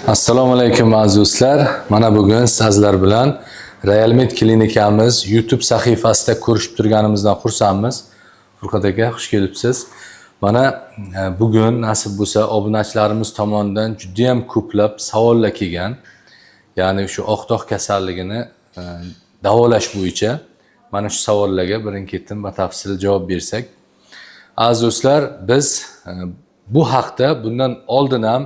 Assalomu alaykum azizlar. Mana bugun sizlar bilan Realmed klinikamiz YouTube sahifasida ko'rishib turganimizdan xursandmiz. Furqat aka, xush kelibsiz. Mana bugun nasib bo'lsa obunachilarimiz tomonidan juda ham ko'plab savollar kelgan. Ya'ni shu oqdoq kasalligini davolash bo'yicha mana shu savollarga birin-ketin batafsil javob bersak. Azizlar, biz bu haqda bundan oldin ham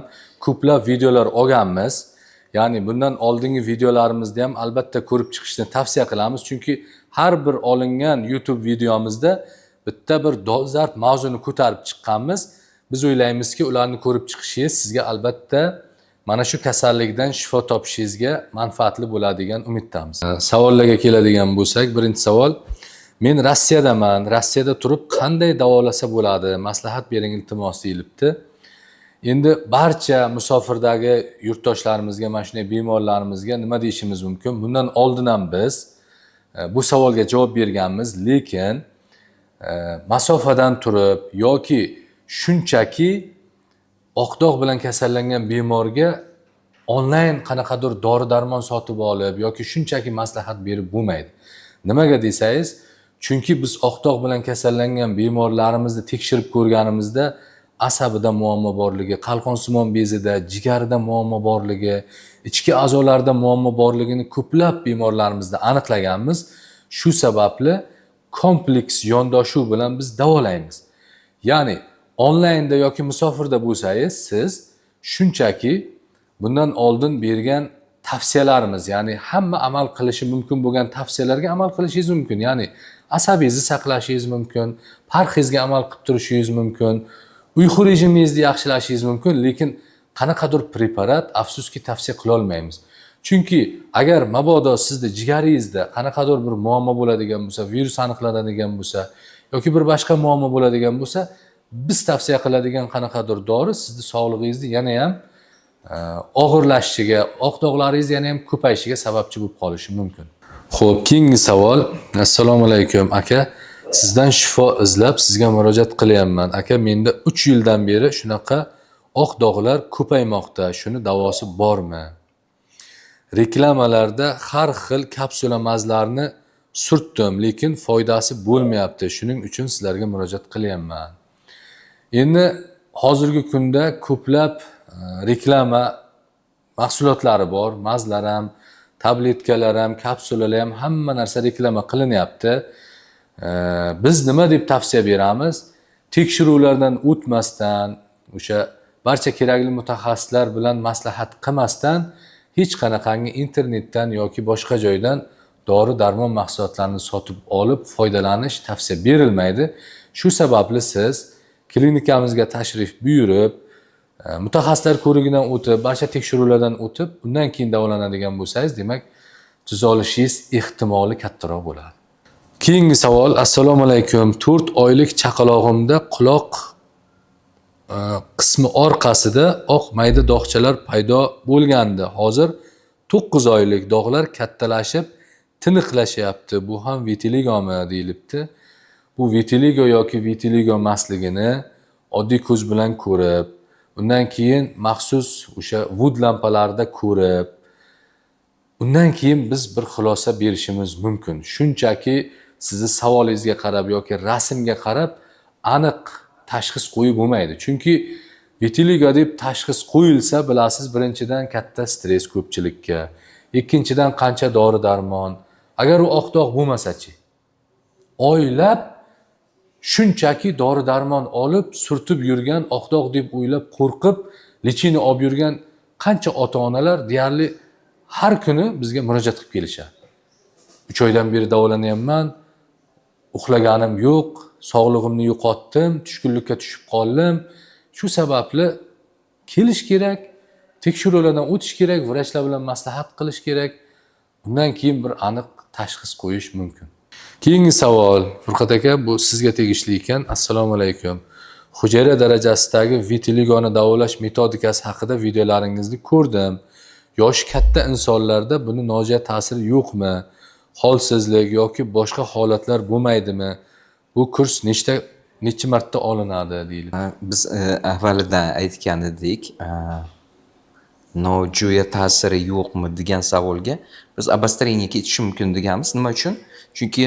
ko'plab videolar olganmiz. Ya'ni bundan oldingi videolarimizda ham albatta ko'rib chiqishni tavsiya qilamiz. Chunki har bir olingan YouTube videomizda bitta bir dolzarb mavzuni ko'tarib chiqqanmiz. Biz o'ylaymizki, ularni ko'rib chiqishingiz sizga albatta mana shu kasallikdan shifo topishingizga manfaatli bo'ladigan umiddamiz. Savollarga keladigan bo'lsak, birinchi savol: men Rossiyadaman. Rossiyada turib qanday davolasa bo'ladi? Maslahat bering iltimos deyilibdi. Endi barcha musofirdagi yurtdoshlarimizga, mana shunday bemorlarimizga nima deyishimiz mumkin? Bundan oldin ham biz bu savolga javob berganmiz, lekin masofadan turib yoki shunchaki oqdoq bilan kasallangan bemorga onlayn qanaqadir dori-darmon sotib olib yoki shunchaki maslahat berib bo'lmaydi. Nimaga desangiz, chunki biz oqdoq bilan kasallangan bemorlarimizni tekshirib ko'rganimizda asabida muammo borligi, qalqonsimon bezida, jigarida muammo borligi, ichki a'zolarda muammo borligini ko'plab bemorlarimizda aniqlaganmiz. Shu sababli kompleks yondashuv bilan biz davolaymiz. Ya'ni onlaynda yoki musofirda bo'lsangiz, siz shunchaki bundan oldin bergan tavsiyalarimiz, ya'ni hamma amal qilishi mumkin bo'lgan tavsiyalarga amal qilishingiz mumkin. Ya'ni asabingizni saqlashingiz mumkin, parhezga amal qilib turishingiz mumkin, uyqu rejimingizni yaxshilashingiz mumkin, lekin qanaqadir preparat afsuski tavsiya qila olmaymiz. Chunki agar mabodo sizda jigaringizda qanaqadir bir muammo bo'ladigan bo'lsa, virus aniqlanadigan bo'lsa yoki bir boshqa muammo bo'ladigan bo'lsa, biz tavsiya qiladigan qanaqadir dori sizni sog'lig'ingizni yana ham og'irlashishiga, oqdoqlaringiz yana ham ko'payishiga sababchi bo'lib qolishi mumkin. Xo'p, keyingi savol. Assalomu alaykum aka. Sizdan shifo izlab sizga murojaat qilyapman. Aka, menda 3 yildan beri shunaqa oq dog'lar ko'paymoqda. Shuni davosi bormi? Reklamalarda har xil kapsula mazlarni surtdim, lekin foydasi bo'lmayapti. Shuning uchun sizlarga murojaat qilyapman. Endi hozirgi kunda ko'plab reklama mahsulotlari bor. Mazlar ham, tabletkalar ham, kapsulalar ham hamma narsa reklama qilinyapti. Biz nima deb tavsiya beramiz? Tekshiruvlardan o'tmasdan, o'sha barcha kerakli mutaxassislar bilan maslahat qilmasdan hech qanaqangi internetdan yoki boshqa joydan dori-darmon mahsulotlarini sotib olib foydalanish tavsiya berilmaydi. Shu sababli siz klinikamizga tashrif buyurib, mutaxassislar ko'rigidan o'tib, barcha tekshiruvlardan o'tib, undan keyin davolanadigan bo'lsangiz, demak, tuzolishingiz ehtimoli kattaroq bo'ladi. Keyingi savol. Assalomu alaykum. 4 oylik chaqalog'imda quloq qismi orqasida oq mayda dog'chalar paydo bo'lgandi. Hozir 9 oylik dog'lar kattalashib, tiniqlashyapti. Bu ham vitiligomi deyilibdi. Bu vitiligo yoki vitiligo emasligini oddiy ko'z bilan ko'rib, undan keyin maxsus o'sha wood lampalarida ko'rib, undan keyin biz bir xulosa berishimiz mumkin. Shunchaki sizni savolingizga qarab yoki rasmga qarab aniq tashxis qo'yib bo'lmaydi. Chunki vitiligo deb tashxis qo'yilsa, bilasiz, birinchidan katta stress ko'pchilikka, ikkinchidan qancha dori-darmon. Agar u oqdoq bo'lmasa-chi? Oylab shunchaki dori-darmon olib surtib yurgan, oqdoq deb o'ylab qo'rqib, lechini olib yurgan qancha ota-onalar deyarli har kuni bizga murojaat qilib kelishadi. 3 oydan beri davolanyapman, uxlaganim yo'q, sog'lig'imni yo'qotdim, tushkunlikka tushib qoldim. Shu sababli kelish kerak, tekshiruvlardan o'tish kerak, vrachlar bilan maslahat qilish kerak. Undan keyin bir aniq tashxis qo'yish mumkin. Keyingi savol. Furqat aka, bu sizga tegishli ekan. Assalomu alaykum. Hujayra darajasidagi vitiligoni davolash metodikasi haqida videolaringizni ko'rdim. Yoshi katta insonlarda buni nojo'ya ta'siri yo'qmi? Holsizlik yoki boshqa holatlar bo'lmaydimi? Bu kurs necha marta olinadi deyiladi. Biz avvalida aytgan edik, nojo'ya ta'siri yo'qmi degan savolga biz obostreniyga ketishi mumkin deganmiz. Nima uchun? Chunki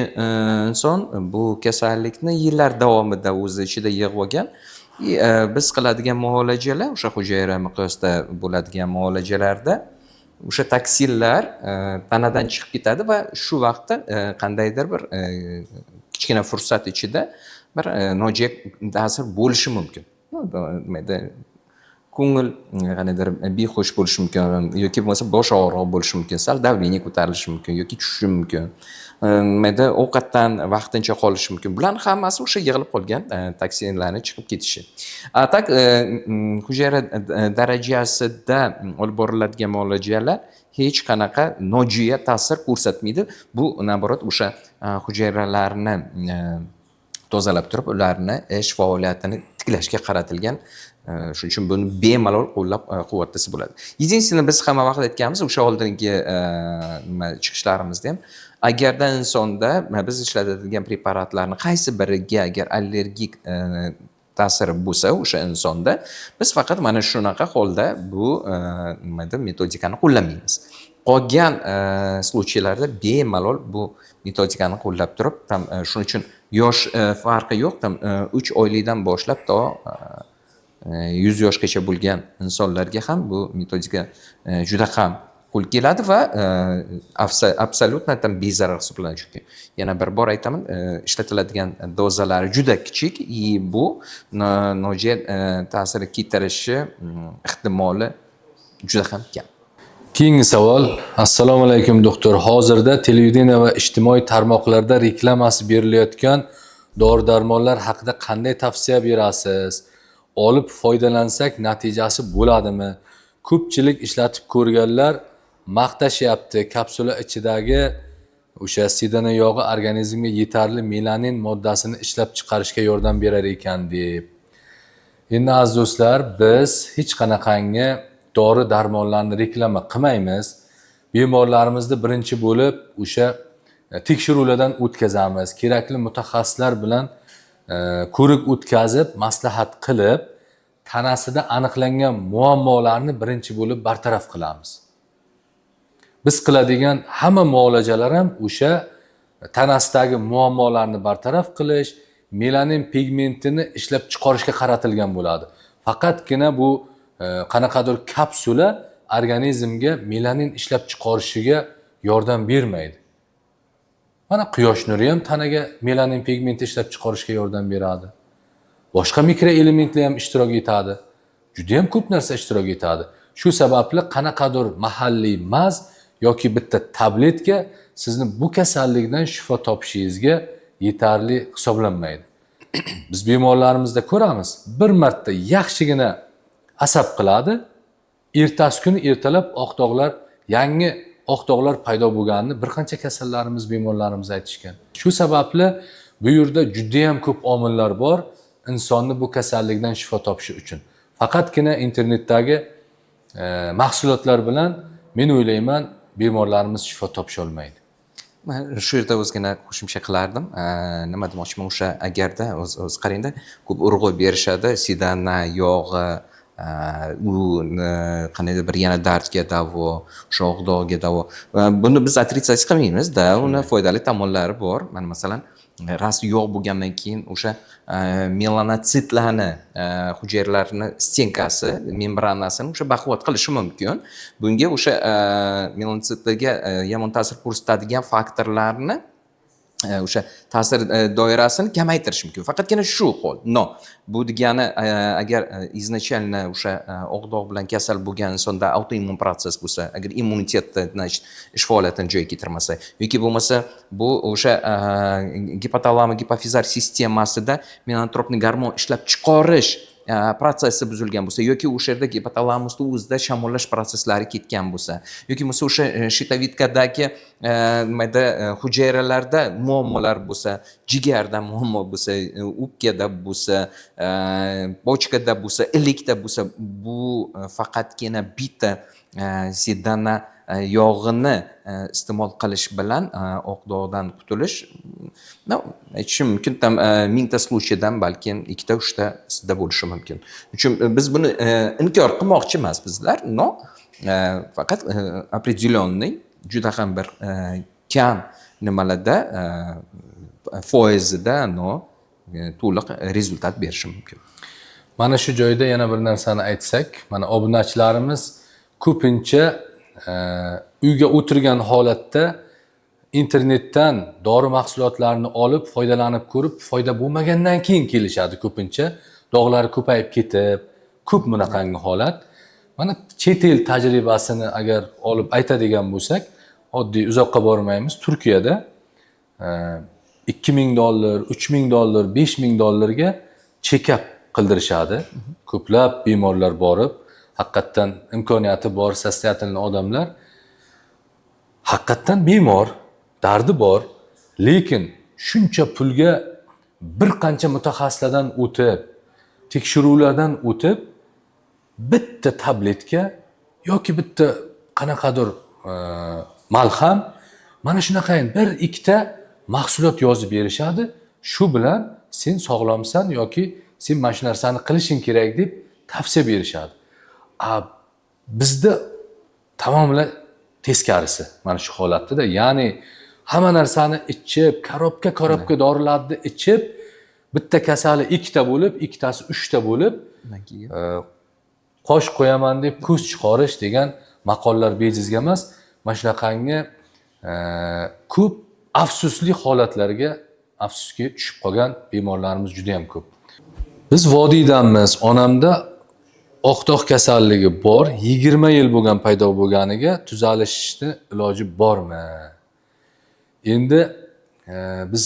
inson bu kasallikni yillar davomida o'z ichida yig'ib olgan. Biz qiladigan muolajalar, o'sha hujayra miqyosida bo'ladigan muolajalarda o'sha toksinlar tanadan chiqib ketadi va shu vaqtda qandaydir bir kichkina fursat ichida bir nojo'ya ta'sir bo'lishi mumkin. Ko'ngil qanaqadir behush bo'lishi mumkin yoki bo'lmasa bosh og'rig'i bo'lishi mumkin, sal davleniya ko'tarilishi mumkin yoki tushishi mumkin. Ovqatdan vaqtincha qolishi mumkin. Bularning hammasi o'sha yig'ilib qolgan toksinlarni chiqib ketishi. Tak hujayra darajasida olib boriladigan muolajalar hech qanaqa nojo'ya ta'sir ko'rsatmaydi. Bu naborot o'sha hujayralarni tozalab turib, ularni ish faoliyatini tiklashga qaratilgan. Shuning uchun buni bemalol qo'llab-quvvatlasa bo'ladi. Единственное, biz hamma vaqt aytganmiz, o'sha oldingi chiqishlarimizda ham, agarda insonda biz ishlatadigan preparatlarning qaysi biriga agar allergik ta'siri bo'lsa o'sha insonda, biz faqat mana shunaqa holda bu metodikani qo'llamaymiz. Qolgan случайларда bemalol bu metodikani qo'llab turib, shuning uchun yosh farqi yo'q, 3 oylikdan boshlab to 100 yoshgacha bo'lgan insonlarga ham bu metodika juda ham qo'l keladi va absolyutно bezarar hisoblanadi. Chunki yana bir bor aytaman, ishlatiladigan dozalari juda kichik, bu nojo'ya ta'siri keltirishi ehtimoli juda ham kam. Keyingi savol. Assalomu alaykum doktor. Hozirda televideniya va ijtimoiy tarmoqlarda reklamasi berilayotgan dori-darmonlar haqida qanday tavsiya berasiz? Olib foydalansak natijasi bo'ladimi? Ko'pchilik ishlatib ko'rganlar maqtashyapti. Kapsula ichidagi o'sha sidana yog'i organizmga yetarli melanin moddasini ishlab chiqarishga yordam berar ekan deb. Endi aziz do'stlar, biz hech qanaqangi dori-darmonlarni reklama qilmaymiz. Bemorlarimizni birinchi bo'lib o'sha tekshiruvlardan o'tkazamiz. Kerakli mutaxassislar bilan ko'rik o'tkazib, maslahat qilib, tanasida aniqlangan muammolarni birinchi bo'lib bartaraf qilamiz. Biz qiladigan hamma muolajalar ham o'sha tanasidagi muammolarni bartaraf qilish, melanin pigmentini ishlab chiqarishga qaratilgan bo'ladi. Faqatgina bu qanaqadir kapsula organizmga melanin ishlab chiqarishiga yordam bermaydi. Mana quyosh nuri ham tanaga melanin pigmenti ishlab chiqarishga yordam beradi. Boshqa mikroelementlar ham ishtirok etadi. Juda ham ko'p narsa ishtirok etadi. Shu sababli qanaqadir mahalliy maz yoki bitta tabletka sizni bu kasallikdan shifo topishingizga yetarli hisoblanmaydi. Biz bemorlarimizda ko'ramiz, bir marta yaxshigina asab qiladi, ertasi kuni ertalab oqdog'lar, yangi oqdog'lar paydo bo'lganini bir qancha kasallarimiz, bemorlarimiz aytishgan. Shu sababli bu yerda juda ham ko'p omillar bor insonni bu kasallikdan shifo topishi uchun. Faqatgina internetdagi mahsulotlar bilan men o'ylayman bemorlarimiz shifo topisha olmaydi. Men shu yerda o'zgina qo'shimcha qilardim. Nima demoqchiman, o'sha agarda o'z qarangda ko'p urg'u berishadi, sidana yog'i, u qanday bir yana dardga davo, sho'g'dog'ga davo. Buni biz otritsiya qilmaymiz-da, uni foydali tomonlari bor. Mana masalan, rasti yog' bo'lgandan keyin o'sha melanotitlarni, hujayralarni stenkasi, membranasini o'sha baquvvat qilishi mumkin. Bunga o'sha melanotitlarga yomon ta'sir ko'rsatadigan faktorlarni o'sha ta'sir doirasini kamaytirish mumkin. Faqatgina shu hol. Bu degani agar izначально o'sha oqdog' bilan kasal bo'lgan insonda autoimmun proses bo'lsa, agar immunitetni, значит, ish faoliyatini joyiga keltirmasa yoki bo'lmasa bu o'sha gipotalamo gipofizar sistemasida melanotropnik gormon ishlab chiqarish protsessi buzilgan bo'lsa yoki o'sha yerda gipotalamusda o'zida shamollash prosesslari ketgan bo'lsa yoki bo'lmasa o'sha shitavitkadagi hujayralarda muammolar bo'lsa, jigarda muammo bo'lsa, o'pkada bo'lsa, bochkada bo'lsa, ilikda bo'lsa, bu faqatgina bitta sidana yog'ini iste'mol qilish bilan oqdog'dan qutulish, aytishim mumkin, 1000 ta случайdan balkim 2 ta 3 ta sizda bo'lishi mumkin. Uchun biz buni inkor qilmoqchi emas bizlar, faqat определенный juda ham bir kam nimalarda foizida to'liq rezultat berishi mumkin. Mana shu joyda yana bir narsani aytsak, mana obunachilarimiz ko'pincha uyga o'tirgan holatda internetdan dori mahsulotlarini olib, foydalanib ko'rib, foyda bo'lmagandan keyin kelishadi ko'pincha. Dog'lari ko'payib ketib, ko'p bunaqangi holat. Mana chet el tajribasini agar olib aytadigan bo'lsak, oddiy uzoqqa bormaymiz. Turkiyada $2000, $3000, $5000 check-up qildirishadi. Ko'plab bemorlar borib, haqiqatdan imkoniyati bor, sostoятельный odamlar haqiqatdan bemor, dardi bor, lekin shuncha pulga bir qancha mutaxassislardan o'tib, tekshiruvlardan o'tib, bitta tabletka yoki bitta qanaqadir malham, mana shunaqayin bir ikkita mahsulot yozib berishadi. Shu bilan sen sog'lomsan yoki sen mana shu narsani qilishing kerak deb tavsiya berishadi. Bizda tamomila teskarisi mana shu holatda. Ya'ni hamma narsani ichib, korobka dorilarni ichib, bitta kasali ikkita bo'lib, ikkitasi uchta bo'lib, qosh qo'yaman deb ko'z chiqarish degan maqollar bejizga emas. Mana shunaqangi ko'p afsusli holatlarga afsuski tushib qolgan bemorlarimiz juda ham ko'p. Biz vodiydanmiz. Onamda oqtog' kasalligi bor, 20 yil bo'lgan paydo bo'lganiga tuzalishni iloji bormi? Endi biz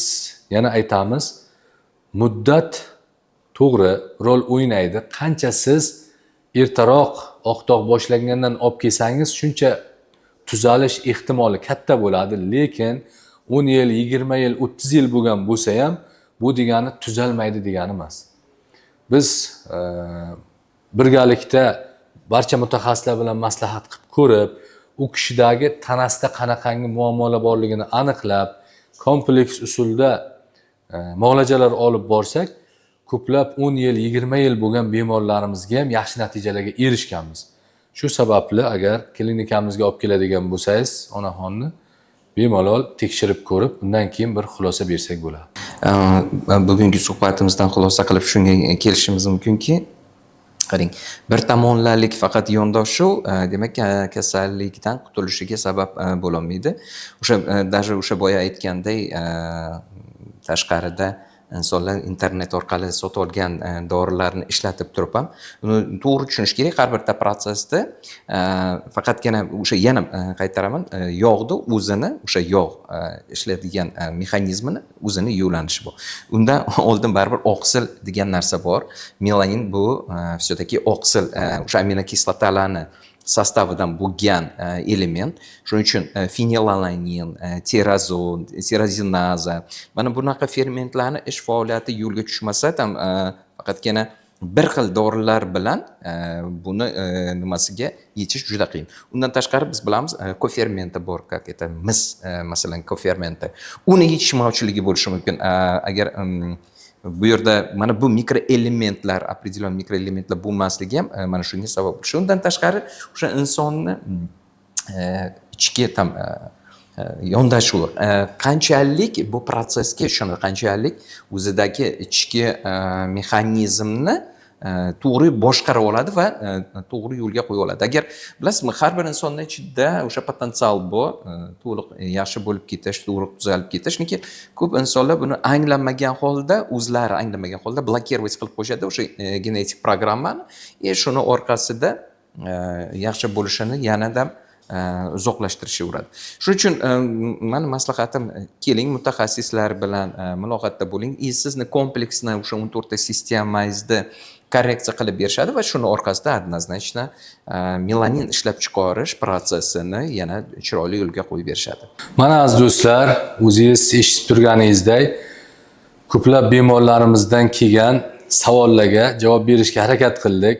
yana aytamiz, muddat to'g'ri rol o'ynaydi. Qancha siz ertaroq oqtog' boshlangandan olib kelsangiz, shuncha tuzalish ehtimoli katta bo'ladi, lekin 10 yil, 20 yil, 30 yil bo'lgan bo'lsa ham bu degani tuzalmaydi degani emas. Biz birgalikda barcha mutaxassislar bilan maslahat qilib ko'rib, u kishidagi tanasida qanaqangi muammolar borligini aniqlab, kompleks usulda muolajalar olib borsak, ko'plab 10 yil, 20 yil bo'lgan bemorlarimizga ham yaxshi natijalarga erishganmiz. Shu sababli agar klinikamizga olib keladigan bo'lsangiz, onaxonni bemalol tekshirib ko'rib, undan keyin bir xulosa bersak bo'ladi. Bugungi suhbatimizdan xulosa qilib shunga kelishimiz mumkinki, qarang, bir tomonlalik faqat yondashuv demak kasallikdan qutulishiga sabab bo'la olmaydi. Даже o'sha boya aytganday tashqarida insonlar internet orqali sotib olgan dorilarni ishlatib turib ham uni to'g'ri tushunish kerak. Har bir protsessda faqatgina o'sha yana qaytaraman, yog'ni o'zini, o'sha yog' ishlaydigan mexanizmini o'zini yo'lanishi bor. Undan oldin baribir oqsil degan narsa bor. Melanin bu все-таки oqsil, o'sha aminokislotalarni sostavidan bo'lgan element. Shuning uchun fenilalanin, tirazon, tirazinaza, mana bunaqa fermentlarni ish faoliyati yo'lga tushmasa ham faqatgina bir xil dorilar bilan buni nimasiga yetish juda qiyin. Undan tashqari biz bilamiz, kofermenti bor, как это mis, masalan, kofermenti. Uni yetishmovchiligi bo'lishi mumkin. Agar bu yerda mana bu mikroelementlar, определенный mikroelementlar bo'lmasligi ham mana shunga sabab bo'lishi. Undan tashqari o'sha insonni ichki tam yondashuv qanchalik bu protsessga ishonadi, qanchalik o'zidagi ichki mexanizmni to'g'ri boshqara oladi va to'g'ri yo'lga qo'ya oladi. Agar bilasizmi, har bir insonning ichida o'sha potensial bor, to'liq yaxshi bo'lib ketish, to'g'ri tuzalib ketish. Lekin ko'p insonlar buni anglamagan holda, o'zlari anglamagan holda blokировать qilib qo'yishadi o'sha genetik programmani. Shuni orqasida yaxshi bo'lishini yanada uzoqlashtirishaveradi. Shuning uchun meni maslahatim, keling mutaxassislar bilan muloqotda bo'ling. Sizni kompleksni o'sha 14 ta sistemangizni korreksiya qilib berishadi va shuni orqasida однозначно melanin ishlab chiqarish protsessini yana chiroyli yo'lga qo'yib berishadi. Mana aziz do'stlar, o'zingiz eshitib turganingizdek, ko'plab bemorlarimizdan kelgan savollarga javob berishga harakat qildik.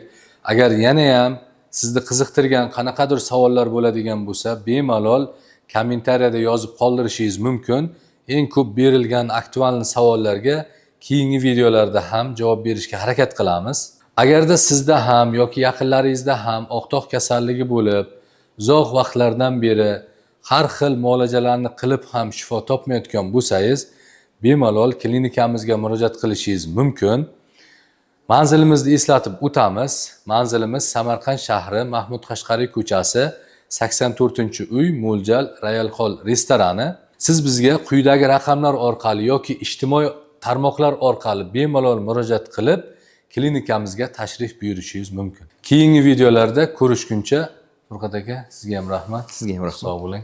Agar yana ham sizni qiziqtirgan qanaqadir savollar bo'ladigan bo'lsa, bemalol kommentariyada yozib qoldirishingiz mumkin. Eng ko'p berilgan aktual savollarga keyingi videolarda ham javob berishga harakat qilamiz. Agarda sizda ham yoki yaqinlaringizda ham oqtog' kasalligi bo'lib, uzoq vaqtlardan beri har xil muolajalarni qilib ham shifo topmayotgan bo'lsangiz, bemalol klinikamizga murojaat qilishingiz mumkin. Manzilimizni eslatib o'tamiz. Manzilimiz Samarqand shahri, Mahmud Qashqariy ko'chasi, 84-uy, Mo'ljal Royal Hall restorani. Siz bizga quyidagi raqamlar orqali yoki ijtimoiy tarmoqlar orqali bemalol murojaat qilib, klinikamizga tashrif buyurishingiz mumkin. Keyingi videolarda ko'rishguncha, Furqat aka, sizga ham rahmat. Sizga ham rahmat. Sog' bo'ling.